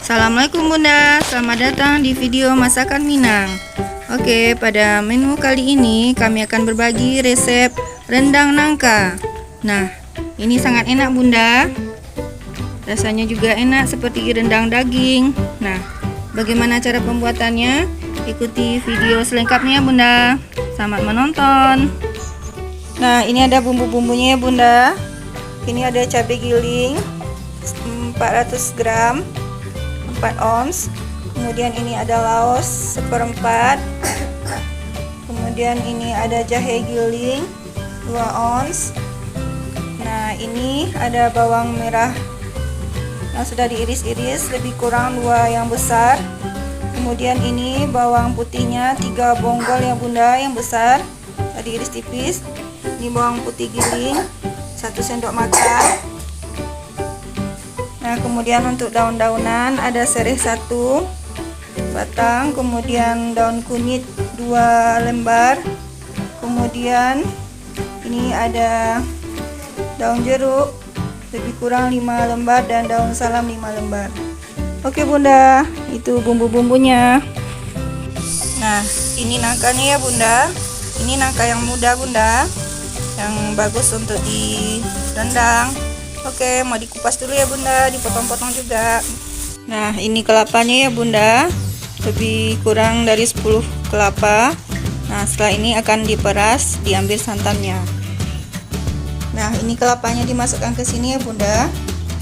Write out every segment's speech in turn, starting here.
Assalamualaikum Bunda, selamat datang di video masakan Minang. Oke, pada menu kali ini kami akan berbagi resep rendang nangka. Nah, ini sangat enak Bunda. Rasanya juga enak seperti rendang daging. Nah, bagaimana cara pembuatannya? Ikuti video selengkapnya Bunda. Selamat menonton. Nah, ini ada bumbu-bumbunya ya Bunda. Ini ada cabai giling 400 gram 4 ons, kemudian ini ada laos 1/4, kemudian ini ada jahe giling 2 ons. Nah, ini ada bawang merah yang sudah diiris-iris, lebih kurang 2 yang besar. Kemudian ini bawang putihnya 3 bonggol ya Bunda, yang besar, diiris tipis. Ini bawang putih giling 1 sendok makan. Nah, kemudian untuk daun-daunan ada sereh 1 batang, kemudian daun kunyit 2 lembar, kemudian ini ada daun jeruk lebih kurang 5 lembar dan daun salam 5 lembar. Oke Bunda, itu bumbu-bumbunya. Nah, ini nangkanya ya Bunda. Ini nangka yang muda Bunda, yang bagus untuk direndang. Oke, mau dikupas dulu ya Bunda, dipotong-potong juga. Nah, ini kelapanya ya Bunda, lebih kurang dari 10 kelapa. Nah, setelah ini akan diperas, diambil santannya. Nah, ini kelapanya dimasukkan ke sini ya Bunda,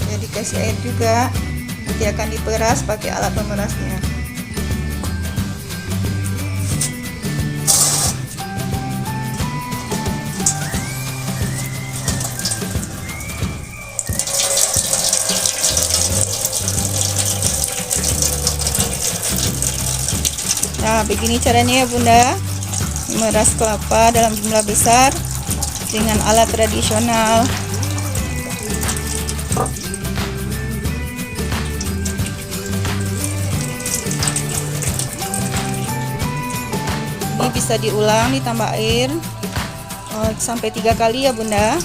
ya dikasih air juga. Nanti akan diperas pakai alat pemerasnya. Nah, begini caranya ya Bunda, memeras kelapa dalam jumlah besar dengan alat tradisional. Ini bisa diulang, ditambah air sampai 3 kali ya Bunda.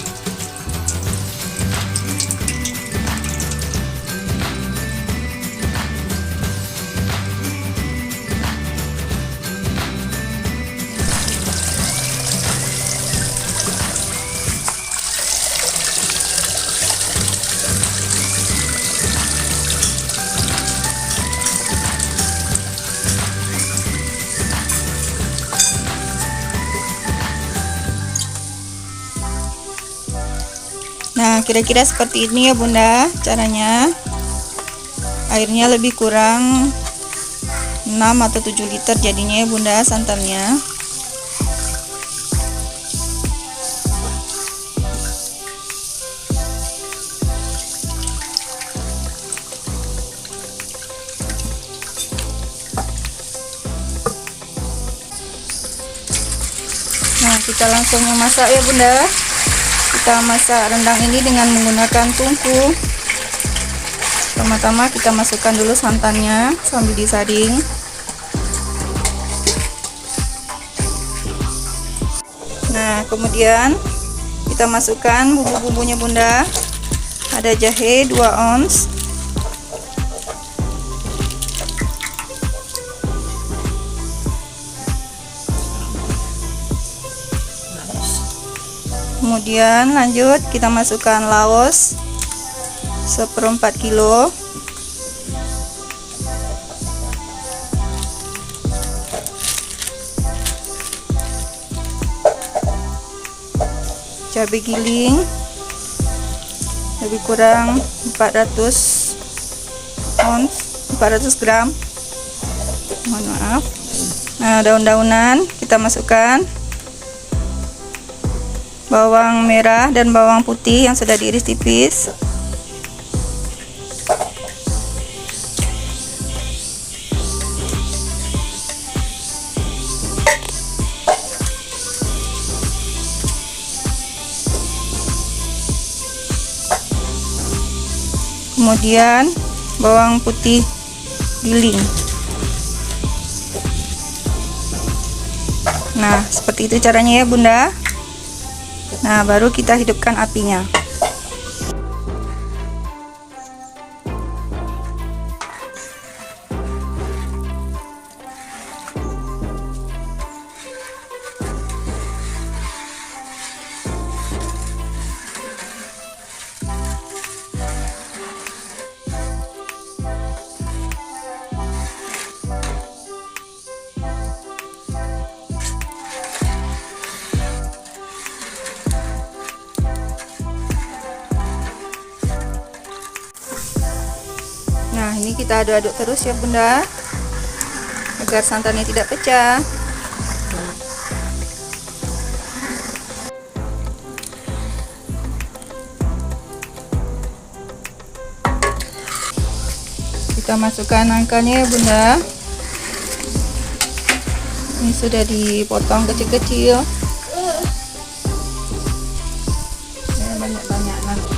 Nah, kira-kira seperti ini ya Bunda caranya. Airnya lebih kurang 6 atau 7 liter jadinya ya Bunda santannya. Nah, kita langsung memasak ya Bunda. Kita masak rendang ini dengan menggunakan tungku. Pertama-tama kita masukkan dulu santannya sambil disaring. Nah, kemudian kita masukkan bumbu-bumbunya Bunda. Ada jahe 2 ons, kemudian lanjut kita masukkan laos 1/4 kilo, cabai giling lebih kurang 400 gram, mohon maaf. Nah, daun-daunan kita masukkan, bawang merah dan bawang putih yang sudah diiris tipis. Kemudian bawang putih giling. Nah, seperti itu caranya ya Bunda. Nah, baru kita hidupkan apinya. Ini kita aduk-aduk terus ya Bunda, agar santannya tidak pecah. Kita masukkan nangkanya ya Bunda. Ini sudah dipotong kecil-kecil. Banyak-banyak nanti.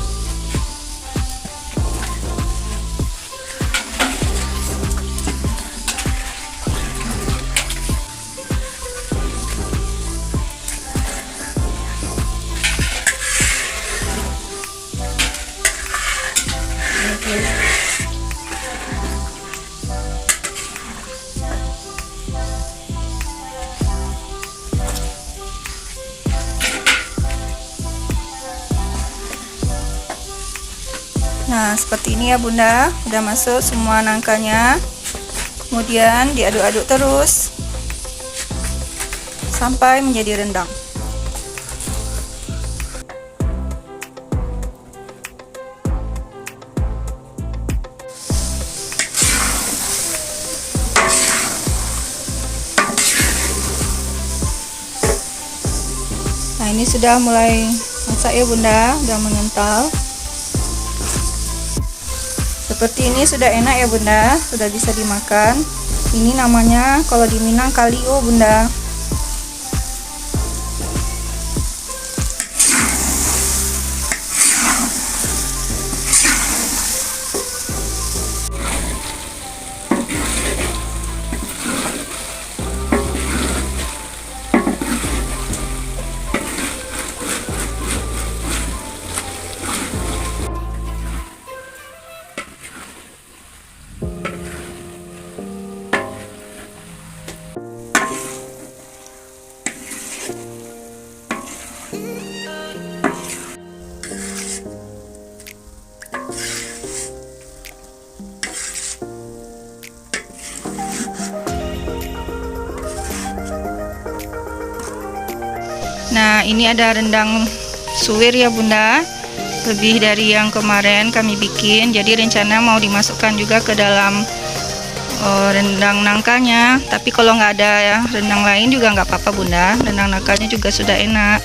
Nah, seperti ini ya Bunda, udah masuk semua nangkanya. Kemudian diaduk-aduk terus sampai menjadi rendang. Nah, ini sudah mulai masak ya Bunda, udah mengental. Seperti ini sudah enak ya Bunda, sudah bisa dimakan. Ini namanya kalau di Minang kalio Bunda. Nah, ini ada rendang suwir ya Bunda, lebih dari yang kemarin kami bikin. Jadi rencana mau dimasukkan juga ke dalam rendang nangkanya. Tapi kalau nggak ada ya rendang lain juga nggak apa-apa Bunda, rendang nangkanya juga sudah enak.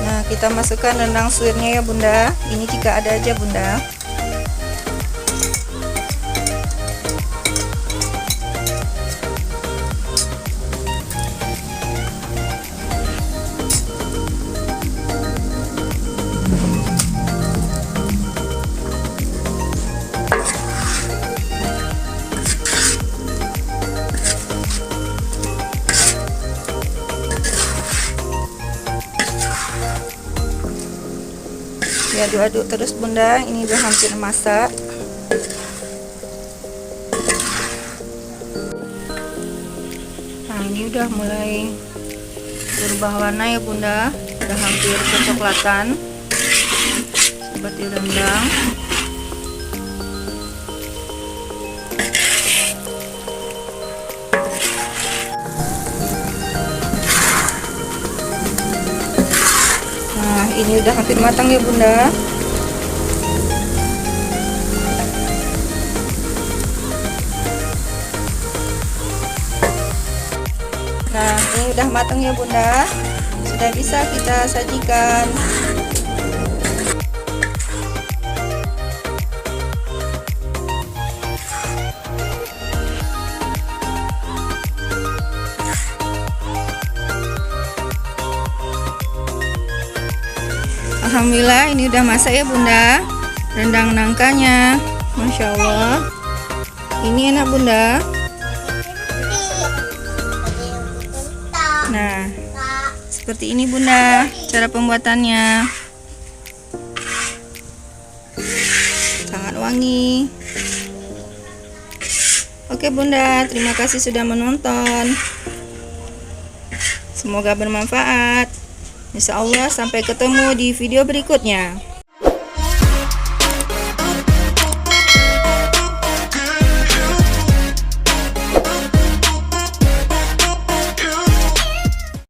Nah, kita masukkan rendang suwirnya ya Bunda. Ini jika ada aja Bunda. Diaduk-aduk terus Bunda, ini udah hampir masak. Nah, ini udah mulai berubah warna ya Bunda, udah hampir kecoklatan seperti rendang. Nah, ini udah hampir matang ya Bunda. Nah, ini udah matang ya Bunda. Sudah bisa kita sajikan. Alhamdulillah ini udah masak ya Bunda, rendang nangkanya. Masya Allah, ini enak Bunda. Nah, seperti ini Bunda cara pembuatannya, sangat wangi. Oke Bunda, terima kasih sudah menonton, semoga bermanfaat. Insya Allah sampai ketemu di video berikutnya.